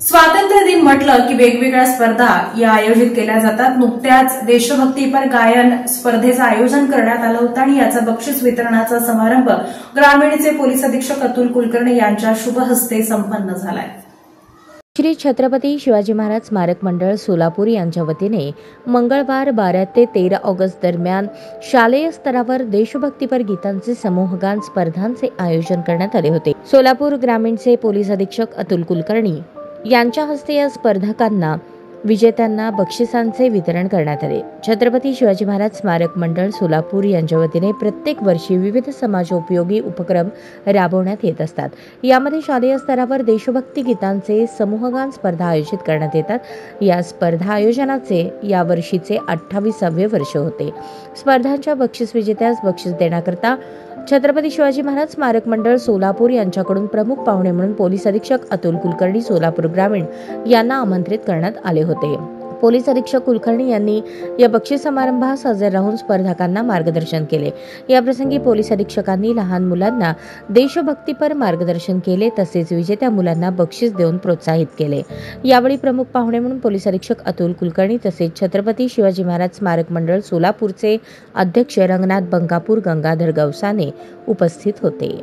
स्वातंत्र्य दिन म्हटलं की वेगवेगळ्या स्पर्धा या आयोजित केल्या जातात। नुकत्याच देशभक्तीपर गायन स्पर्धेचं आयोजन करण्यात आलं होतं आणि याचा बक्षीस वितरणाचा समारंभ ग्रामीणचे पोलीस अधीक्षक अतुल कुलकर्णी यांच्या शुभ हस्ते संपन्न झालाय। श्री छत्रपती शिवाजी महाराज स्मारक मंडळ सोलापूर यांच्या वतीने मंगळवार 12 ते 13 ऑगस्ट दरम्यान शालेय स्तरावर देशभक्तीपर गीतांचे समूहगान स्पर्धांचे आयोजन करण्यात आले होते। सोलापूर ग्रामीणचे पोलीस अधीक्षक अतुल कुलकर्णी यांच्या हस्ते या स्पर्धकांना विजेत्यांना बक्षिसांचे वितरण करण्यात आले। छत्रपती शिवाजी महाराज स्मारक मंडळ सोलापूर यांच्या वतीने प्रत्येक वर्षी विविध समाजोपयोगी उपक्रम राबवण्यात येत असतात। यामध्ये शालेय स्तरावर देशभक्ती गीतांचे समूहगान स्पर्धा आयोजित करण्यात येतात। या स्पर्धा आयोजनाचे या वर्षीचे 28वे वर्ष होते। स्पर्धांच्या बक्षीस विजेत्यास बक्षीस देण्याकरता छत्रपती शिवाजी महाराज स्मारक मंडळ सोलापूर यांच्याकडून प्रमुख पाहुणे म्हणून पोलीस अधीक्षक अतुल कुलकर्णी सोलापूर ग्रामीण यांना आमंत्रित करण्यात आले होते। पोलीस अधीक्षक कुलकर्णी यांनी या बक्षीस समारंभास हजर राहून स्पर्धकांना मार्गदर्शन केले। याप्रसंगी पोलीस अधीक्षकांनी लहान मुलांना देशभक्तीपर मार्गदर्शन केले, तसेच विजेत्या मुलांना बक्षीस देऊन प्रोत्साहित केले। यावेळी प्रमुख पाहुणे म्हणून पोलीस अधीक्षक अतुल कुलकर्णी तसेच छत्रपती शिवाजी महाराज स्मारक मंडळ सोलापूरचे अध्यक्ष रंगनाथ बंकापूर गंगाधर गवसाने उपस्थित होते।